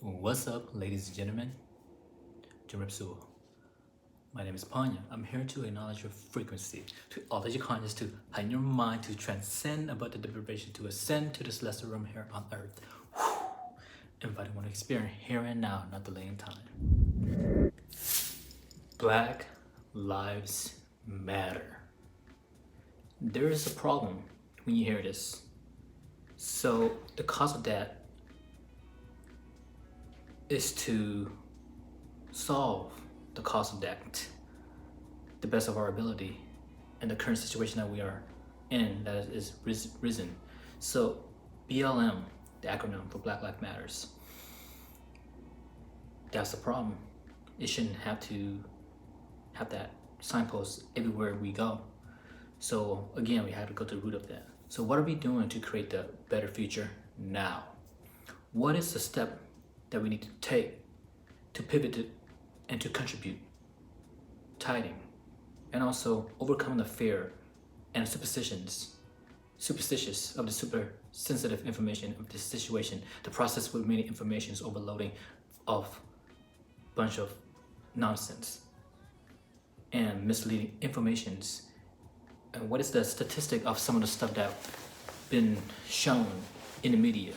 What's up, ladies and gentlemen? Jamrepsu. My name is Paññā. I'm here to acknowledge your frequency, to alter your consciousness, to heighten your mind, to transcend above the deprivation, to ascend to this lesser realm here on earth. Inviting one to experience here and now, not delaying time. Black Lives Matter. There is a problem when you hear this. So the cause of that is to solve the cause of that the best of our ability and the current situation that we are in that is risen. So BLM, the acronym for Black Lives Matters, that's the problem. It shouldn't have to have that signpost everywhere we go. So again, we have to go to the root of that. So what are we doing to create the better future now? What is the step that we need to take to pivot it and to contribute, tiding, and also overcome the fear and superstitious of the supersensitive information of this situation, the process with many informations overloading of bunch of nonsense and misleading informations. And what is the statistic of some of the stuff that been shown in the media?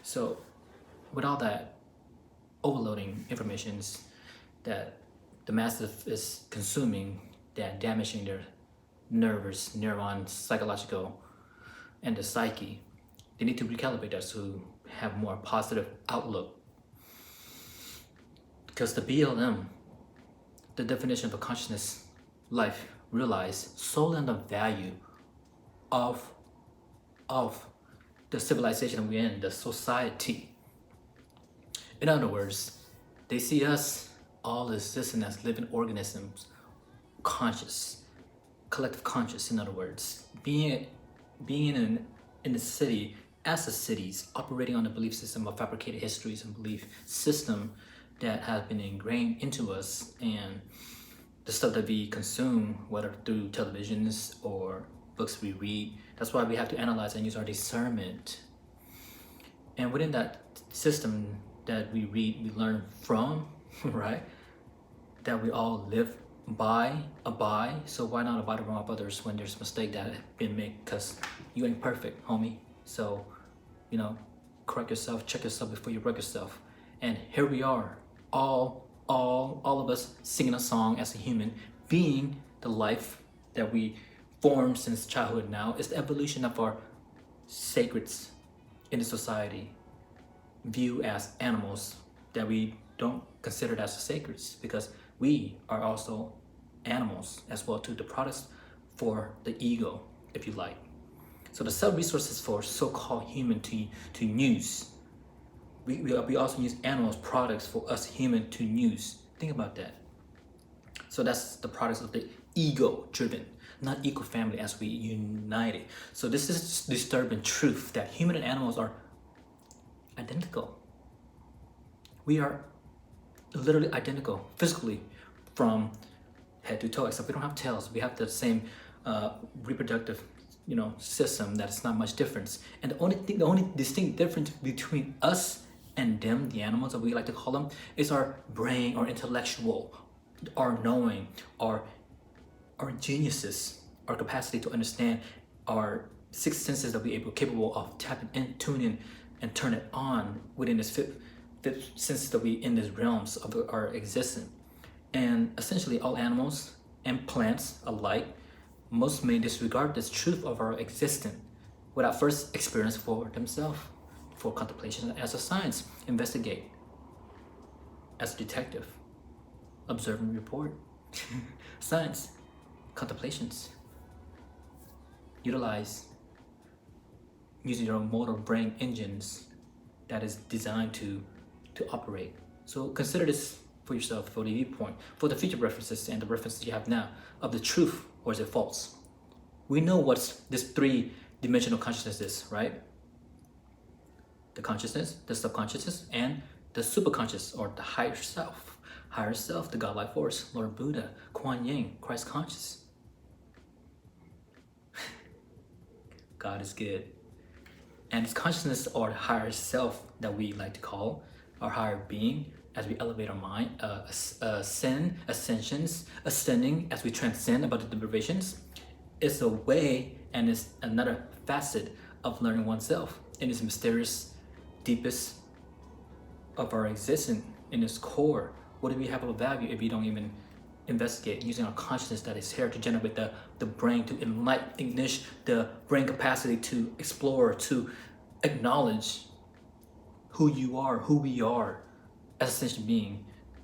So with all that overloading informations that the masses is consuming, that damaging their nervous, neurons, psychological, and the psyche, they need to recalibrate that to have more positive outlook. Because the BLM, the definition of a consciousness life, realize solely on the value of the civilization we're in, the society. In other words, they see us all existing as living organisms, conscious, collective conscious. In other words, being in the city, as the cities, operating on the belief system of fabricated histories and belief system that has been ingrained into us, and the stuff that we consume, whether through televisions or books we read. That's why we have to analyze and use our discernment. And within that system that we read, we learn from, right? That we all live by, abide. So why not abide around others when there's a mistake that have been made? Because you ain't perfect, homie. So, correct yourself, check yourself before you wreck yourself. And here we are, all of us singing a song as a human, being the life that we formed since childhood now. It's the evolution of our sacreds in the society, view as animals that we don't consider as sacreds, because we are also animals as well too, the products for the ego, if you like. So the self-resources for so-called human to use. We also use animals products for us human to use. Think about that. So that's the products of the ego driven, not eco-family as we united. So this is disturbing truth that human and animals are identical. We are literally identical physically from head to toe, except we don't have tails. We have the same reproductive system. That's not much difference. And the only distinct difference between us and them, the animals that we like to call them, is our brain, our intellectual, our knowing, our geniuses, our capacity to understand, our six senses that we're capable of tapping in, tuning, and turn it on within this fifth sense that we in these realms of our existence. And essentially all animals and plants alike, most may disregard this truth of our existence without first experience for themselves, for contemplation as a science, investigate as a detective, observe and report. Science, contemplations, utilize using your motor brain engines that is designed to operate. So consider this for yourself, for the viewpoint, for the future references and the references you have now of the truth, or is it false? We know what this three-dimensional consciousness is, right? The consciousness, the subconsciousness, and the superconscious, or the higher self. Higher self, the godlike force, Lord Buddha, Kuan Yin, Christ conscious. God is good. And this consciousness, or higher self that we like to call, our higher being as we elevate our mind, ascending as we transcend about the deprivations. It's a way and it's another facet of learning oneself in its mysterious, deepest of our existence, in its core. What do we have of value if we don't even investigate using our consciousness that is here to generate the brain, to enlighten, ignition the brain capacity to explore, to acknowledge who you are, who we are as a sentient being,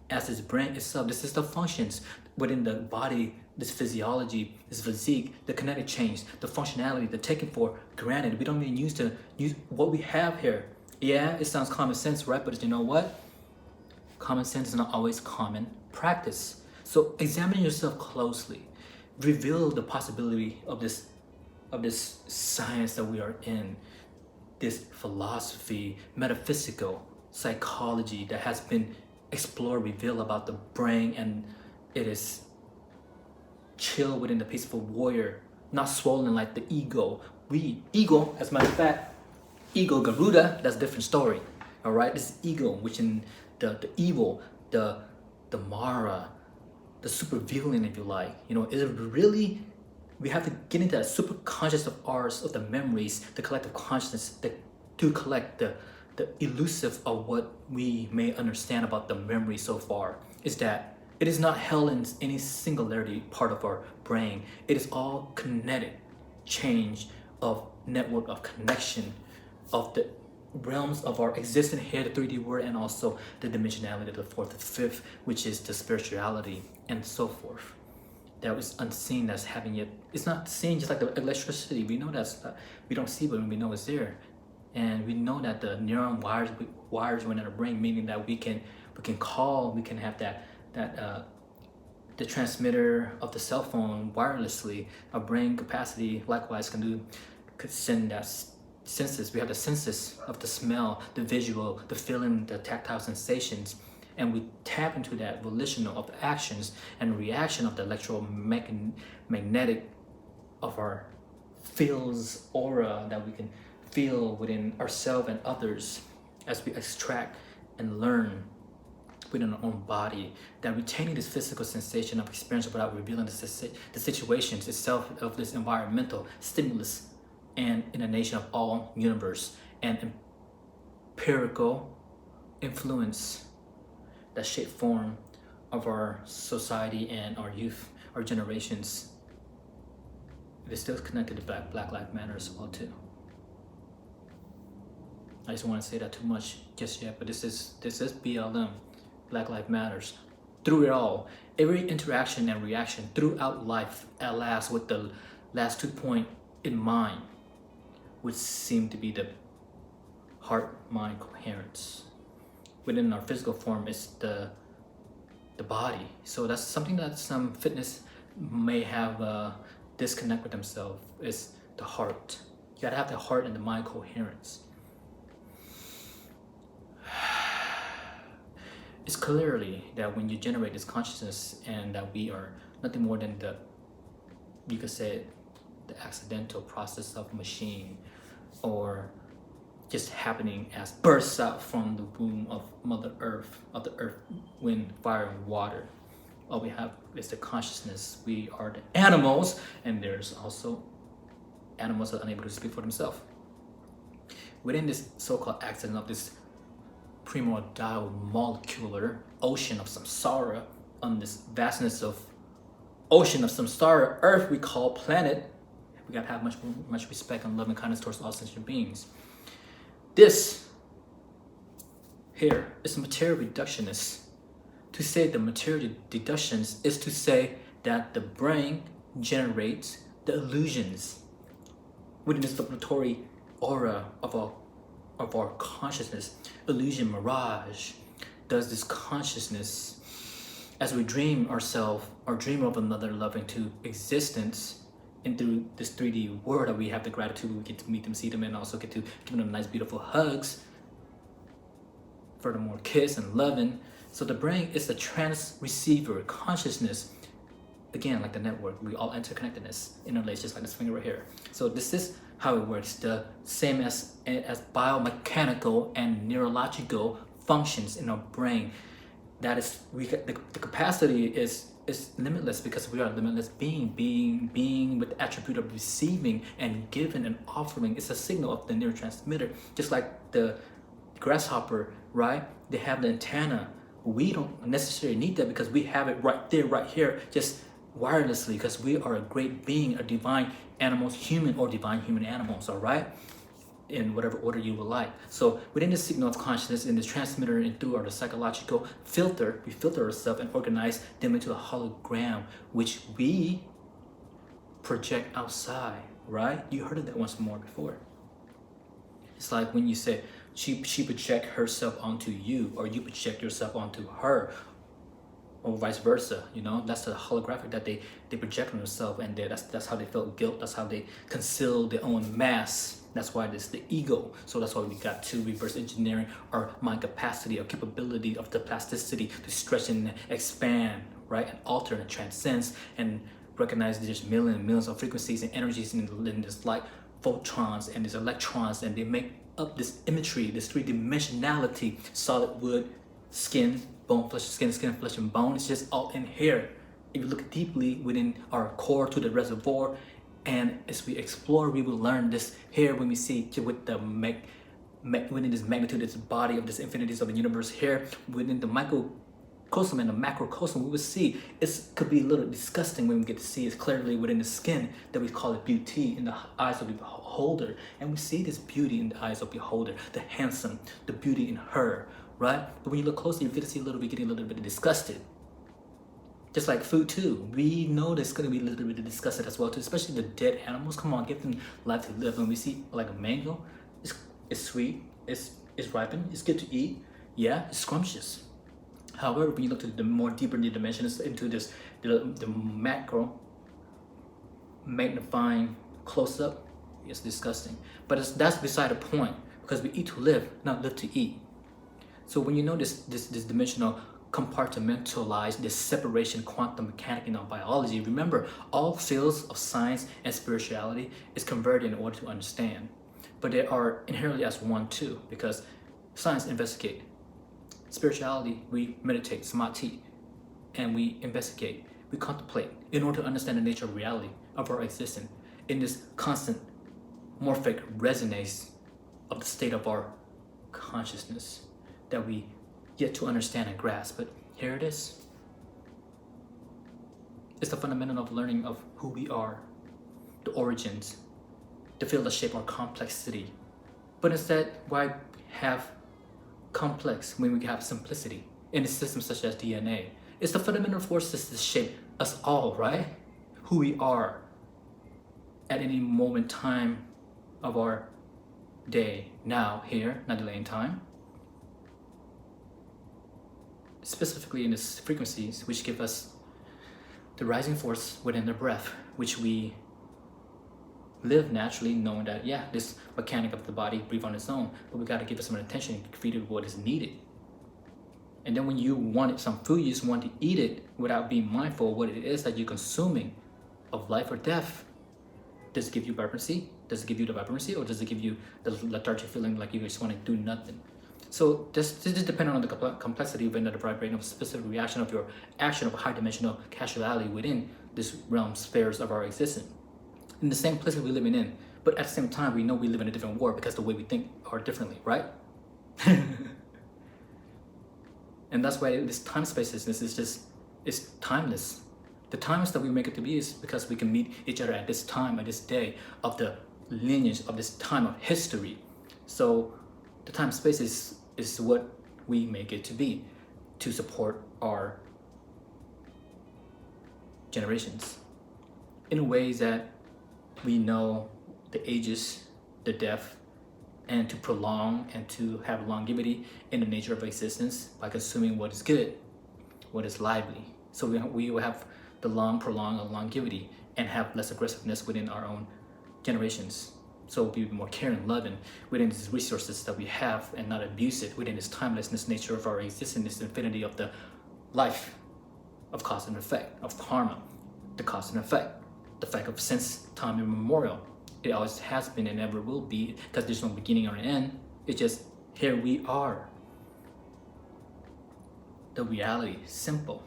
as this brain itself. This is the functions within the body, this physiology, this physique, the kinetic change, the functionality, the taken for granted. We don't even use what we have here. Yeah, it sounds common sense, right? But you know what? Common sense is not always common practice. So examine yourself closely. Reveal the possibility of this science that we are in, this philosophy, metaphysical psychology that has been explored, revealed about the brain, and it is chill within the peaceful warrior, not swollen like the ego. Ego, as a matter of fact, ego Garuda, that's a different story. All right, this ego, which in the evil, the Mara, the super villain, if you like, is it really? We have to get into that super conscious of ours, of the memories, the collective consciousness, to collect the elusive of what we may understand about the memory so far. Is that it is not held in any singularity part of our brain. It is all kinetic change of network of connection of the realms of our existence here, the 3D world, and also the dimensionality of the fourth and fifth, which is the spirituality and so forth. That was unseen, that's having it. It's not seen, just like the electricity. We know that's we don't see, but we know it's there, and we know that the neuron wires within our brain, meaning that we can call, we can have the transmitter of the cell phone wirelessly. Our brain capacity likewise could send that senses. We have the senses of the smell, the visual, the feeling, the tactile sensations, and we tap into that volitional of the actions and reaction of the electromagnetic of our feels, aura that we can feel within ourselves and others as we extract and learn within our own body, that retaining this physical sensation of experience without revealing the situations itself of this environmental stimulus and emanation of all universe and empirical influence that shape form of our society and our youth, our generations. It is still connected to Black Lives Matter as well too. I just want to say that too much just yet, but this is BLM, Black Lives Matters. Through it all, every interaction and reaction throughout life, at last, with the last 2 point in mind, which seem to be the heart-mind coherence. Within our physical form is the body. So that's something that some fitness may have disconnect with themselves, is the heart. You gotta have the heart and the mind coherence. It's clearly that when you generate this consciousness and that we are nothing more than you could say, the accidental process of a machine, or just happening as bursts out from the womb of Mother Earth, of the earth, wind, fire, and water. All we have is the consciousness. We are the animals, and there's also animals that are unable to speak for themselves. Within this so-called accident of this primordial molecular ocean of samsara, on this vastness of ocean of samsara, Earth we call planet, we gotta have much respect and love and kindness towards all sentient beings. This here is material reductionist. To say the material deductions is to say that the brain generates the illusions within this vibratory aura of our consciousness. Illusion, mirage, does this consciousness, as we dream ourselves or dream of another loving to existence, and through this 3D world that we have the gratitude, we get to meet them, see them, and also get to give them nice, beautiful hugs. Furthermore, kiss and loving. So the brain is the trans-receiver consciousness. Again, like the network, we all interconnectedness, interlaced, just like this finger right here. So this is how it works. The same as biomechanical and neurological functions in our brain. That is, the capacity is limitless because we are a limitless being with the attribute of receiving and giving and offering. It's a signal of the neurotransmitter. Just like the grasshopper, right? They have the antenna. We don't necessarily need that because we have it right there, right here, just wirelessly, because we are a great being, a divine animals, human or divine human animals, all right? In whatever order you would like. So within the signal of consciousness, in this transmitter and through our psychological filter, we filter ourselves and organize them into a hologram, which we project outside, right? You heard of that once more before. It's like when you say she project herself onto you, or you project yourself onto her, or vice versa. You know, that's the holographic that they project on themselves, and that's how they felt guilt. That's how they conceal their own mass. That's why it's the ego. So that's why we got to reverse engineering our mind capacity, our capability of the plasticity to stretch and expand, right, and alter and transcend, and recognize there's millions and millions of frequencies and energies in this light, photons and these electrons, and they make up this imagery, this three-dimensionality: solid wood, skin, bone, flesh, skin, flesh, and bone. It's just all in here. If you look deeply within our core to the reservoir, and as we explore, we will learn this here when we see with the within this magnitude, this body of this infinities of the universe here, within the microcosm and the macrocosm, we will see it could be a little disgusting when we get to see it clearly within the skin, that we call it beauty in the eyes of the beholder. And we see this beauty in the eyes of the beholder, the handsome, the beauty in her, right? But when you look closely, you get to see we getting a little bit disgusted. Just like food too, we know there's gonna be a little bit disgusted as well too, especially the dead animals. Come on, give them life to live. When we see like a mango, it's sweet, it's ripened, it's good to eat, yeah, it's scrumptious. However, when you look to the more deeper dimensions, into this the macro magnifying close up, it's disgusting. But that's beside the point, because we eat to live, not live to eat. So when you know this dimensional compartmentalized, this separation, quantum mechanic in our biology, remember, all fields of science and spirituality is converted in order to understand. But they are inherently as one too, because science investigate, spirituality we meditate, samadhi, and we investigate, we contemplate in order to understand the nature of reality of our existence in this constant morphic resonance of the state of our consciousness that we yet to understand and grasp. But here it is. It's the fundamental of learning of who we are, the origins, the field that shape our complexity. But instead, why have complex when we have simplicity in a system such as DNA? It's the fundamental forces that shape us all, right? Who we are at any moment in time of our day, now, here, not delaying time. Specifically in these frequencies, which give us the rising force within the breath, which we live naturally, knowing that, yeah, this mechanic of the body breathe on its own, but we got to give it some attention and feed it what is needed. And then when you want some food, you just want to eat it without being mindful of what it is that you're consuming, of life or death. Does it give you vibrancy? Does it give you the vibrancy, or does it give you the lethargic feeling like you just want to do nothing? So this is dependent on the complexity within the vibrating of a specific reaction of your action of a high dimensional causality within this realm spheres of our existence. In the same place we living in, but at the same time we know we live in a different world because the way we think are differently, right? And that's why this time spacelessness is timeless. The timeless that we make it to be is because we can meet each other at this time, at this day of the lineage of this time of history. So the time space is what we make it to be, to support our generations in ways that we know the ages, the depth, and to prolong and to have longevity in the nature of existence by consuming what is good, what is lively. So we will have the prolonged longevity and have less aggressiveness within our own generations. So be more caring, loving within these resources that we have, and not abuse it within this timelessness nature of our existence, this infinity of the life of cause and effect, of karma, the cause and effect, the fact of since time immemorial. It always has been and never will be, because there's no beginning or an end. It's just here we are. the reality, simple.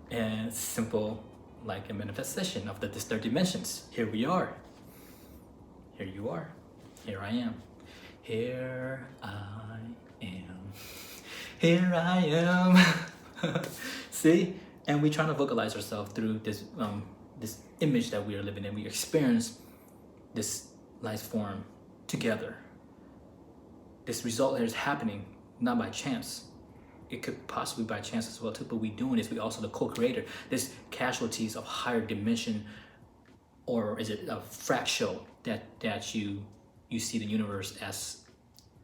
And simple like a manifestation of the third dimensions. Here we are. Here you are. Here I am. Here I am. Here I am. See? And we're trying to vocalize ourselves through this this image that we are living in. We experience this life form together. This result here is happening not by chance. It could possibly by chance as well too, but we doing this. We also the co-creator. This casualties of higher dimension, or is it a fractal that you see the universe as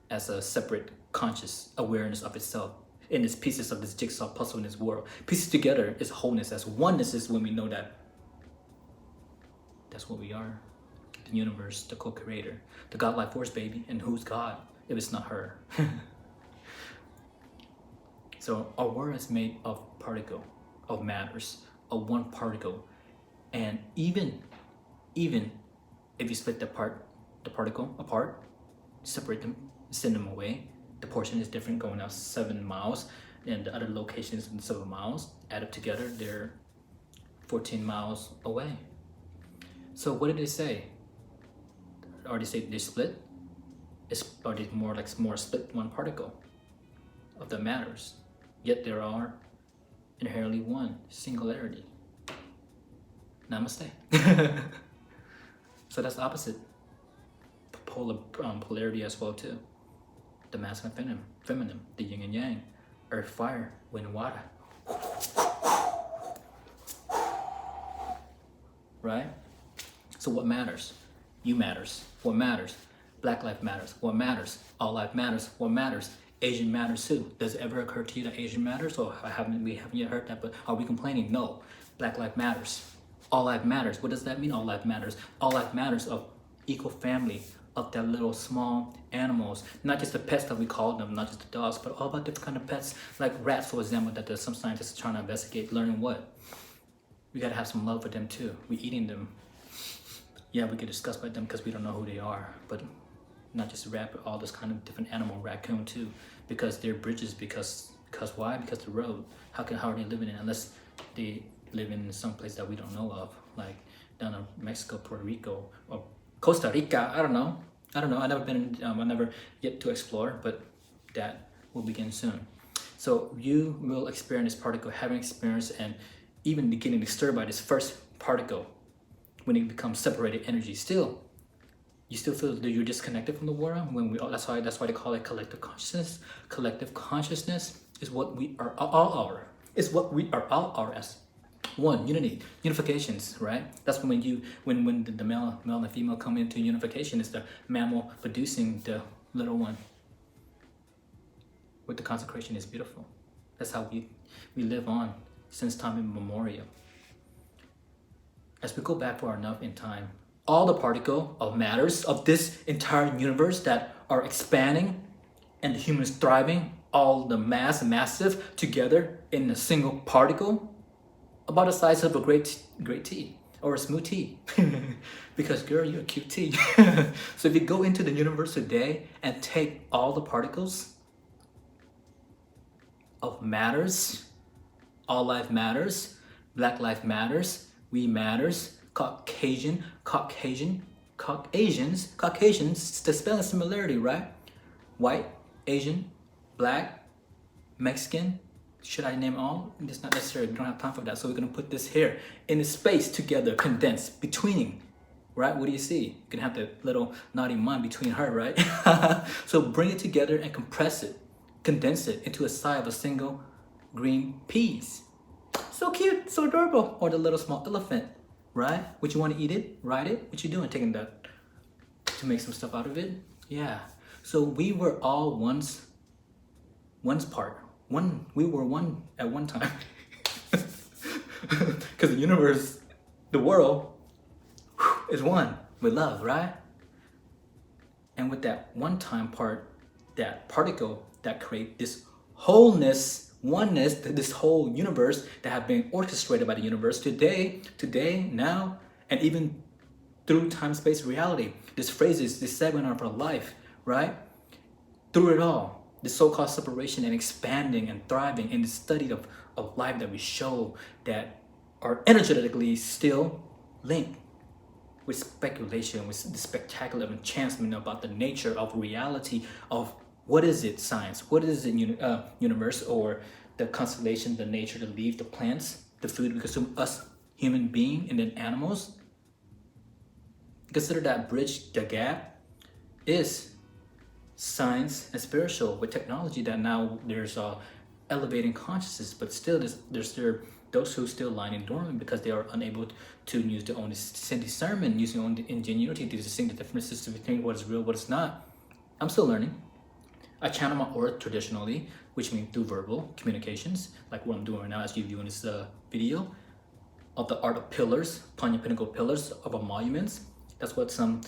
a separate conscious awareness of itself in its pieces of this jigsaw puzzle in this world. Pieces together is wholeness. As oneness is when we know that that's what we are. The universe, the co-creator, the godlike force, baby. And who's God if it's not her? So our world is made of particle, of matters, of one particle. And even if you split the particle apart, separate them, send them away, the portion is different, going out 7 miles, and the other location is 7 miles. Add up together, they're 14 miles away. So what did they say? Or they say they split? Or they more split one particle of the matters? Yet there are inherently one, singularity. Namaste. So that's the opposite polarity as well too. The masculine and feminine, the yin and yang, earth, fire, wind, water. Right? So what matters? You matters. What matters? Black life matters. What matters? All life matters. What matters? Asian matters too. Does it ever occur to you that Asian matters? Or we haven't yet heard that, but are we complaining? No. Black life matters. All life matters. What does that mean? All life matters. All life matters of equal family, of that little small animals, not just the pets that we call them, not just the dogs, but all about different kind of pets, like rats, for example, that there's some scientists are trying to investigate, learning what? We gotta have some love for them too. We eating them. Yeah, we get disgusted by them because we don't know who they are, but not just a rat, but all this kind of different animal, raccoon too, because they're bridges, because why? Because the road. How are they living in, unless they live in some place that we don't know of, like down in Mexico, Puerto Rico, or Costa Rica. I don't know. I've never been, I never yet to explore, but that will begin soon. So you will experience this particle, having experience, and even getting disturbed by this first particle when it becomes separated energy. Still, you still feel that you're disconnected from the world. That's why they call it collective consciousness. Collective consciousness is what we are all are. Is what we are all are as one, unity, unifications, right? That's when the male and female come into unification. It's the mammal producing the little one. With the consecration is beautiful. That's how we live on since time immemorial. As we go back far enough in time, all the particle of matters of this entire universe that are expanding and the humans thriving, all the massive together in a single particle, about the size of a great tea or a smooth tea. Because girl, you're a cute tea. So if you go into the universe today and take all the particles of matters, all life matters, black life matters, we matters, Caucasians, the spelling similarity, right? White, Asian, black, Mexican. Should I name all? It's not necessary. We don't have time for that. So we're gonna put this here in a space together, condensed between, right? What do you see? You can have the little naughty mind between her, right? So bring it together and compress it, condense it into a size of a single green piece. So cute, so adorable. Or the little small elephant, right? Would you want to eat it? Ride it? What you doing? Taking that to make some stuff out of it? Yeah. So we were all one's part. We were one at one time. Because the universe, the world, is one with love, right? And with that one-time part, that particle that create this wholeness, oneness, this whole universe that have been orchestrated by the universe today, now, and even through time, space, reality. This segment of our life, right? Through it all, the so-called separation and expanding and thriving in the study of life that we show that are energetically still linked with speculation, with the spectacular enchantment about the nature of reality of what is it, science, what is it, universe, or the constellation, the nature, the leaves, the plants, the food we consume, us human being, and then animals. Consider that bridge, the gap, is science and spiritual with technology that now there's elevating consciousness, but still there's there those who still lying dormant because they are unable to use their own discernment, using their own ingenuity to distinguish the differences between what is real, what is not. I'm still learning. I channel my aura traditionally, which means through verbal communications, like what I'm doing right now as you view in this video, of the art of pillars, Paññā pinnacle pillars of our monuments. That's what some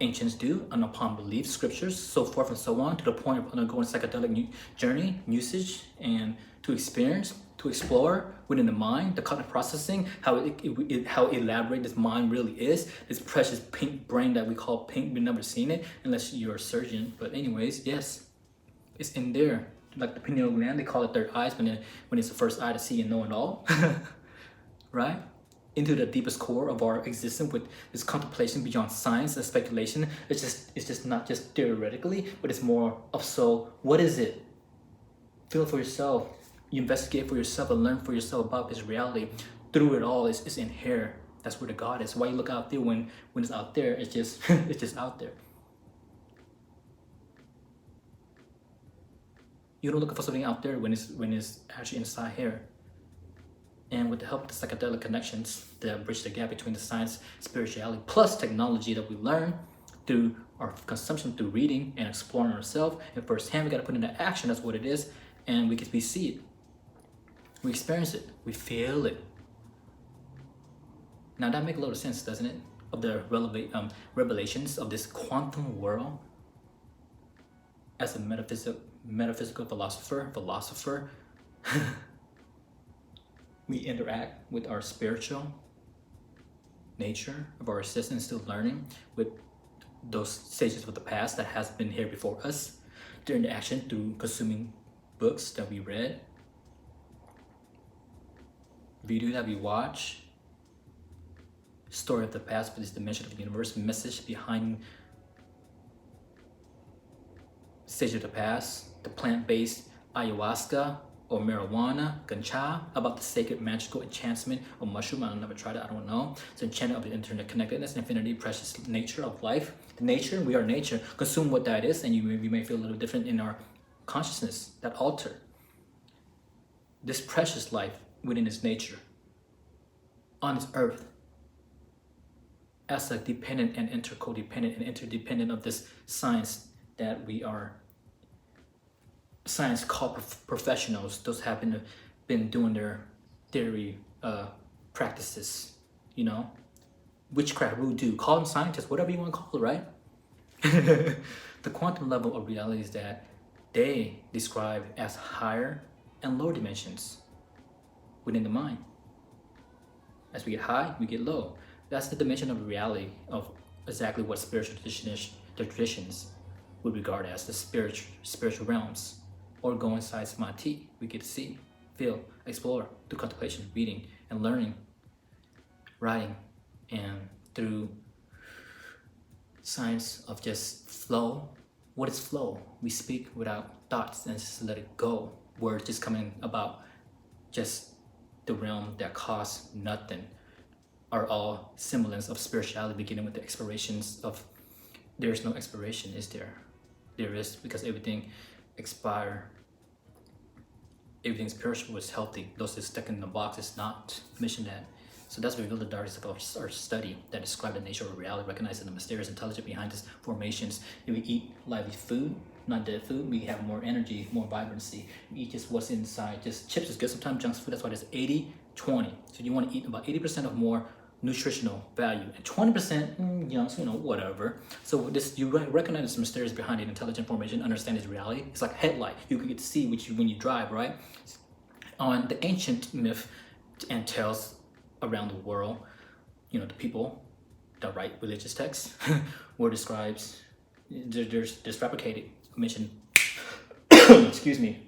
ancients do, and upon belief, scriptures, so forth and so on, to the point of undergoing psychedelic journey, usage, and to experience, to explore within the mind, the cognitive processing, how elaborate this mind really is, this precious pink brain that we call pink. We've never seen it unless you're a surgeon. But anyways, yes, it's in there. Like the pineal gland, they call it third eyes when it's the first eye to see and know it all, right? Into the deepest core of our existence with this contemplation beyond science and speculation. It's just not just theoretically, but it's more of, so what is it? Feel it for yourself. You investigate for yourself and learn for yourself about this reality. Through it all, it's in here. That's where the God is. Why you look out there when it's out there? It's just it's just out there. You don't look for something out there when it's actually inside here. And with the help of the psychedelic connections that bridge the gap between the science, spirituality, plus technology that we learn through our consumption, through reading and exploring ourselves, and firsthand, we got to put into action. That's what it is. And we see it, we experience it, we feel it. Now that makes a lot of sense, doesn't it? Of the revelations of this quantum world. As a metaphysical philosopher, we interact with our spiritual nature of our existence, still learning with those sages of the past that has been here before us. Their interaction through consuming books that we read, video that we watch, story of the past for this dimension of the universe, message behind sage of the past, the plant-based ayahuasca or marijuana, gancha, about the sacred magical enchantment of mushroom. I've never tried it, I don't know. It's enchantment of the internet connectedness, infinity, precious nature of life. The nature, we are nature. Consume what that is, and we may feel a little different in our consciousness, that alter. This precious life within its nature, on this earth, as a dependent and intercodependent and interdependent of this science that we are, science called professionals, those have been doing their theory practices, witchcraft, voodoo, call them scientists, whatever you want to call it, right? The quantum level of reality is that they describe as higher and lower dimensions within the mind. As we get high, we get low. That's the dimension of reality of exactly what spiritual traditions would regard as the spiritual realms. Or go inside samadhi, we get to see, feel, explore through contemplation, reading and learning, writing, and through science of just flow. What is flow? We speak without thoughts and just let it go. Words just coming about just the realm that costs nothing, are all semblance of spirituality, beginning with the explorations of, there's no expiration, is there? There is, because everything expire. Everything's perishable, is healthy. Those that stuck in the box is not. Mention that. So that's revealed the darkness of our study that describe the nature of reality, recognizing the mysterious intelligence behind these formations. If we eat lively food, not dead food, we have more energy, more vibrancy. We eat just what's inside. Just chips is good, sometimes junk food. That's why there's 80-20. So you want to eat about 80% of more nutritional value and 20% junk, whatever. So this, you recognize this mysterious behind it, intelligent formation, understand its reality. It's like headlight. You can get to see when you drive, right? On the ancient myth and tales around the world, the people that write religious texts were describes, there's fabricated. I mentioned excuse me,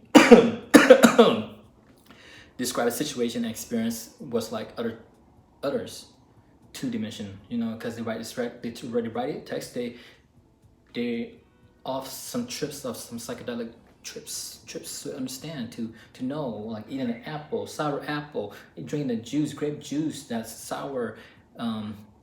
describe a situation and experience was like others, two-dimension, you know, because they write it text, they off some trips of some psychedelic trips to understand, to know, like eating an apple, sour apple, drinking the juice, grape juice that's sour,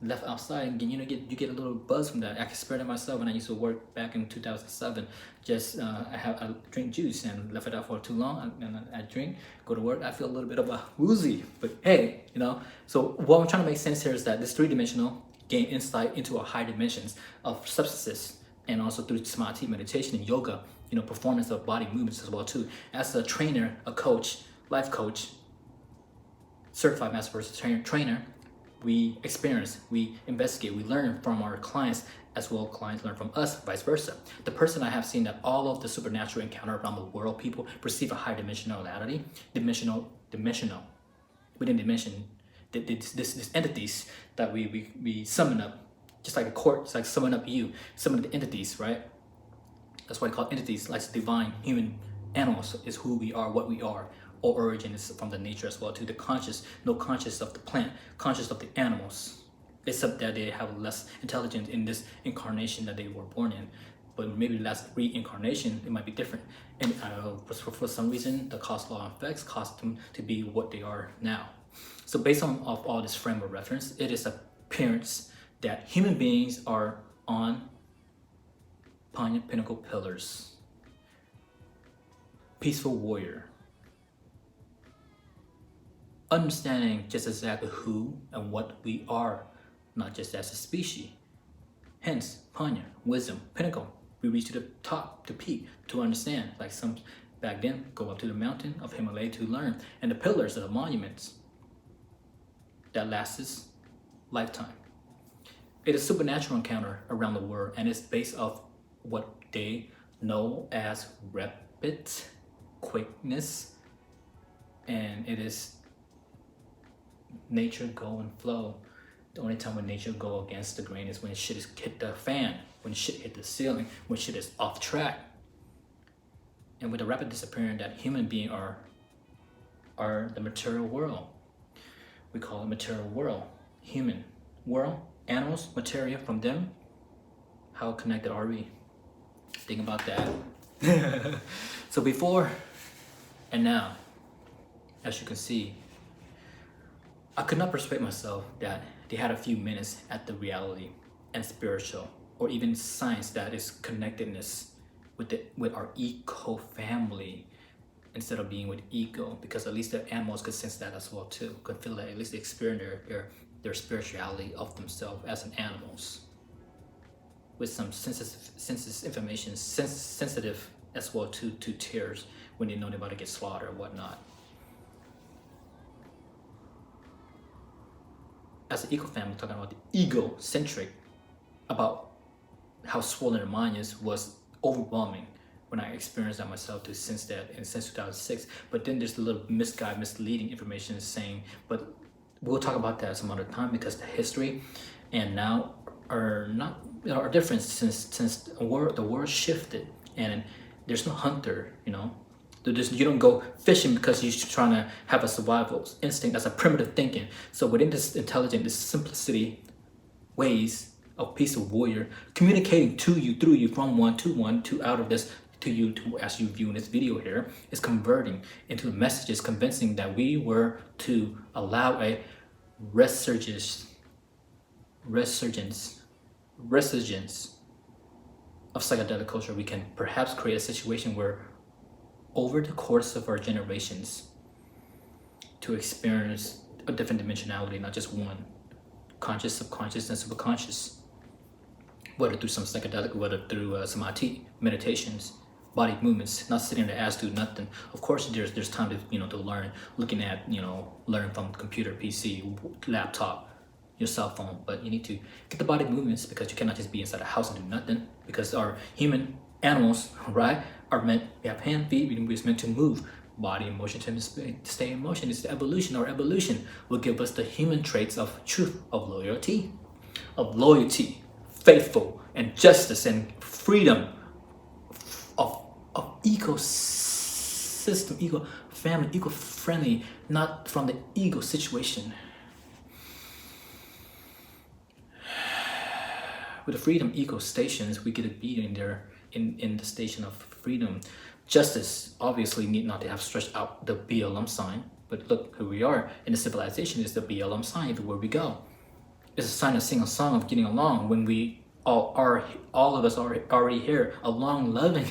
left outside, and you get a little buzz from that. I experimented myself when I used to work back in 2007. Just I drink juice and left it out for too long, and I drink, go to work, I feel a little bit of a woozy, but hey, you know. So what I'm trying to make sense here is that this three-dimensional gain insight into our high dimensions of substances, and also through samadhi, meditation, and yoga, you know, performance of body movements as well too. As a trainer, a coach, life coach, certified master trainer, we experience, we investigate, we learn from our clients, as well clients learn from us, vice versa. The person I have seen that all of the supernatural encounter around the world, people perceive a high dimensionality, dimensional, within dimension, this entities that we summon up, just like a court, it's like summon up you, summon the entities, right? That's why I call entities, like divine, human, animals is who we are, what we are. All origin is from the nature as well to the conscious, no conscious of the plant, conscious of the animals, except that they have less intelligence in this incarnation that they were born in. But maybe last reincarnation, it might be different. And for some reason, the cause law effects caused them to be what they are now. So based on all this frame of reference, it is appearance that human beings are on Paññā pinnacle pillars. Peaceful warrior. Understanding just exactly who and what we are, not just as a species. Hence, Paññā, wisdom, pinnacle. We reach to the top, the peak, to understand. Like some back then, go up to the mountain of Himalaya to learn. And the pillars are the monuments that lasts lifetime. It is a supernatural encounter around the world, and it's based off what they know as rapid quickness, and it is nature go and flow. The only time when nature go against the grain is when shit is hit the fan, when shit hit the ceiling, when shit is off track. And with the rapid disappearance that human beings are the material world. We call it material world, human world, animals, material from them. How connected are we? Think about that. So before and now, as you can see, I could not persuade myself that they had a few minutes at the reality and spiritual, or even science that is connectedness with our eco family, instead of being with ego, because at least the animals could sense that as well too, could feel that, at least they experience their spirituality of themselves as an animals, with some sensitive information, sensitive as well to tears when they know they're about to get slaughtered or whatnot. As an eco family, talking about the egocentric, about how swollen their mind is, was overwhelming when I experienced that myself to sense that since 2006. But then there's a little misleading information saying, but we'll talk about that some other time, because the history and now are not are different since the world shifted, and there's no hunter, you know. You don't go fishing because you're trying to have a survival instinct. That's a primitive thinking. So within this intelligent, this simplicity ways of peaceful warrior, communicating to you, through you, from one to out of this to you, to as you view in this video here, is converting into messages, convincing that we were to allow a resurgence of psychedelic culture. We can perhaps create a situation where, over the course of our generations, to experience a different dimensionality, not just one, conscious, subconscious, and superconscious, whether through some psychedelic, whether through samadhi, meditations, body movements, not sitting there ass do nothing. Of course, there's time to to learn, looking at learn from computer, PC, laptop, your cell phone, but you need to get the body movements, because you cannot just be inside a house and do nothing, because our human animals, right, are meant, we have hand, feet, we're meant to move. Body and motion tend to stay in motion. It's the evolution. Our evolution will give us the human traits of truth, of loyalty, faithful, and justice, and freedom of ecosystem, eco family, eco-friendly, not from the ego situation. With the freedom eco stations, we get to be in there in the station of freedom. Justice obviously need not to have stretched out the BLM sign, but look who we are in the civilization is the BLM sign everywhere we go. It's a sign to sing a song of getting along when we all of us are already here along loving.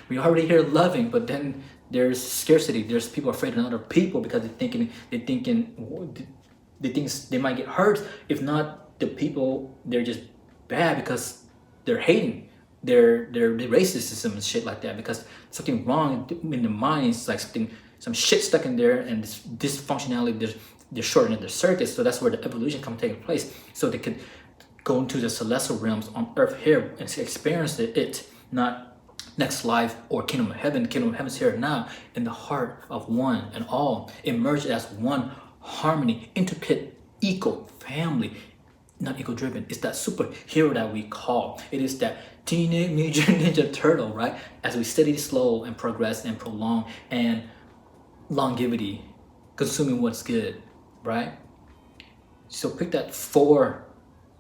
We already here loving, but then there's scarcity. There's people afraid of other people because they think they might get hurt. If not, the people, they're just bad because they're hating. They're racism and shit like that because something wrong in the mind is like some shit stuck in there, and this dysfunctionality, they're shortening their circuits. So that's where the evolution comes taking place, so they could go into the celestial realms on earth here and experience it, not next life or kingdom of heaven. Kingdom of heaven is here now in the heart of one and all, emerged as one harmony, intricate eco family, not ego driven. It's that superhero that we call. It is that teenage ninja turtle, right? As we steadily slow and progress and prolong and longevity, consuming what's good, right? So pick that 4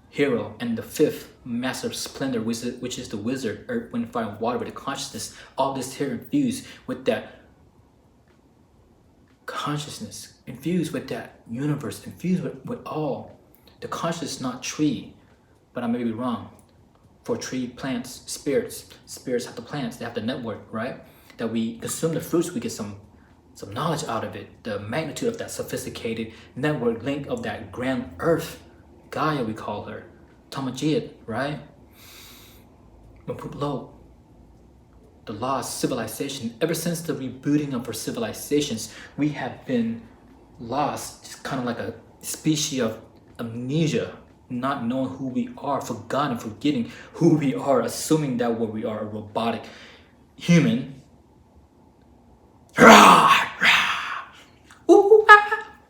hero and the 5th master of splendor, which is the wizard, earth, wind, fire, and water, with the consciousness. All this here infused with that consciousness, infused with that universe, infused with all. The conscious, not tree, but I may be wrong. For tree, plants, spirits have the plants, they have the network, right? That we consume the fruits, we get some knowledge out of it. The magnitude of that sophisticated network link of that grand earth, Gaia we call her, Tamajit, right? Mapuplo, the lost civilization. Ever since the rebooting of our civilizations, we have been lost, just kind of like a species of amnesia, not knowing who we are, forgotten, forgetting who we are, assuming that what we are, a robotic human.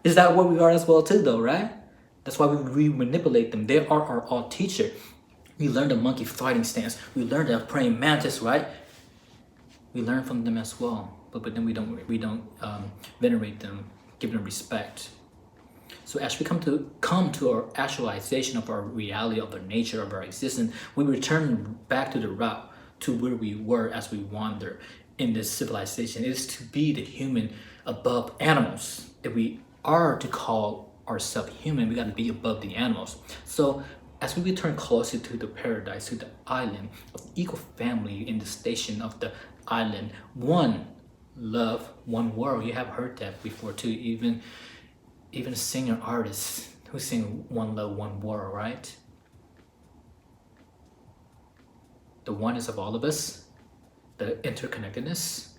Is that what we are as well too, though, right? That's why we manipulate them. They are our all teacher. We learned the monkey fighting stance. We learned the praying mantis, right? We learn from them as well, but then we don't venerate them, give them respect. So as we come to our actualization of our reality, of our nature, of our existence, we return back to the route, to where we were as we wander in this civilization. It is to be the human above animals. If we are to call ourselves human, we got to be above the animals. So as we return closer to the paradise, to the island of the eco family, in the station of the island, one love, one world. You have heard that before too. Even singer artists who sing one love, one world, right? The oneness of all of us, the interconnectedness,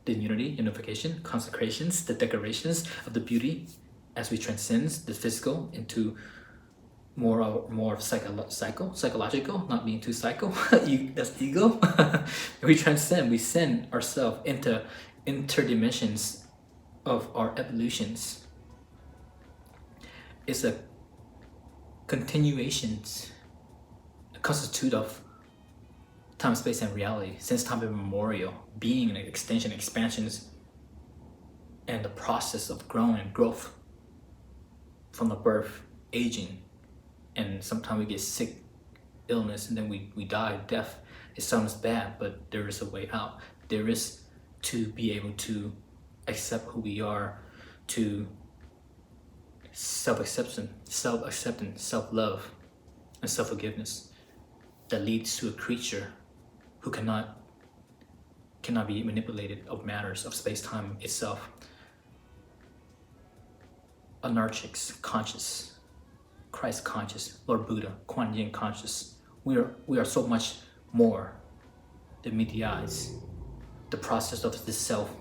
the unity, unification, consecrations, the decorations of the beauty as we transcend the physical into more of psychological, not being too psycho. That's ego. We transcend, we send ourselves into interdimensions of our evolutions. It's a continuations, a constitute of time, space, and reality since time immemorial, being an extension, expansions, and the process of growing and growth from the birth, aging, and sometimes we get sick, illness, and then we die. Death, it sounds bad, but there is a way out. There is to be able to accept who we are, to self-acceptance, self-love, and self-forgiveness that leads to a creature who cannot be manipulated of matters of space-time itself. Anarchics conscious, Christ conscious, Lord Buddha, Kuan Yin conscious. We are so much more than meet the eyes. The process of this self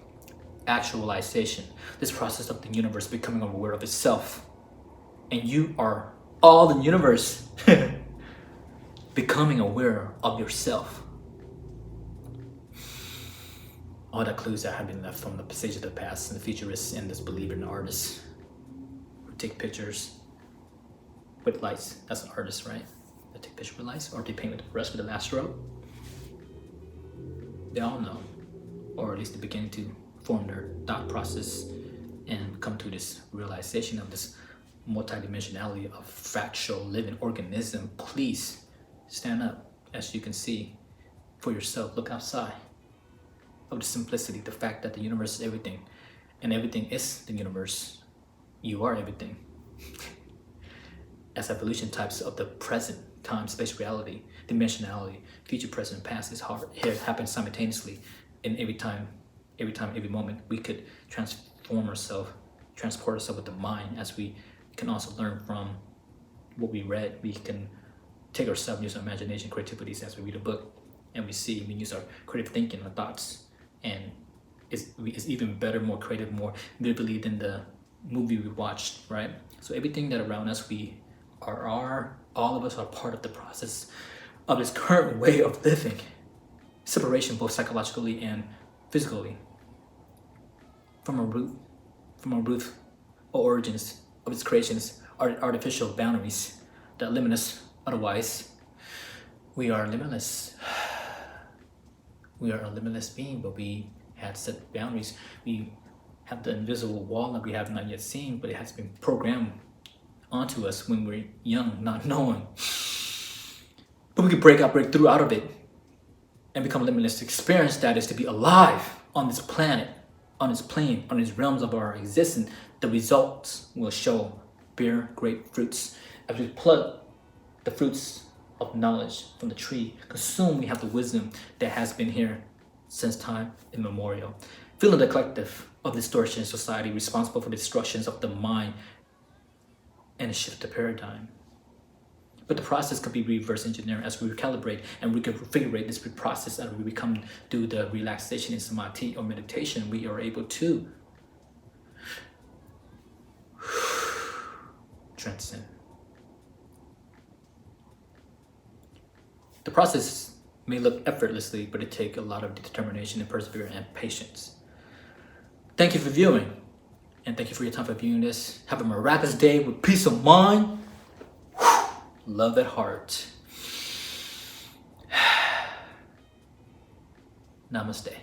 actualization, this process of the universe becoming aware of itself, and you are all the universe becoming aware of yourself. All the clues that have been left from the sage of the past and the futurists and this believer and artists who take pictures with lights. That's an artist, right? They take pictures with lights, or they paint with the brush with the last stroke. They all know or at least they're beginning to form their thought process and come to this realization of this multidimensionality of fractal living organism, please stand up. As you can see for yourself, look outside of the simplicity, the fact that the universe is everything and everything is the universe. You are everything. As evolution types of the present time, space, reality, dimensionality, future, present, past is hard. Here it happens simultaneously. And every time, every moment, we could transform ourselves, transport ourselves with the mind. As we can also learn from what we read, we can take ourselves, use our imagination, creativities as we read a book, and we use our creative thinking, our thoughts, and it's even better, more creative, more vividly than the movie we watched, right? So everything that around us, all of us are part of the process of this current way of living. Separation, both psychologically and physically, from our root origins of its creations, are artificial boundaries that limit us. Otherwise, we are limitless. We are a limitless being, but we had set boundaries. We have the invisible wall that we have not yet seen, but it has been programmed onto us when we're young, not knowing. But we could break through out of it and become limitless. To experience that is to be alive on this planet, on this plane, on these realms of our existence. The results will show, bear great fruits. As we pluck the fruits of knowledge from the tree, consume, we have the wisdom that has been here since time immemorial. Feeling the collective of distortion in society, responsible for the destructions of the mind and a shift the paradigm. But the process could be reverse engineered as we recalibrate and reconfigure this process as we come do the relaxation in samadhi or meditation. We are able to transcend. The process may look effortlessly, but it takes a lot of determination and perseverance and patience. Thank you for viewing, and thank you for your time for viewing this. Have a miraculous day with peace of mind. Love at heart. Namaste.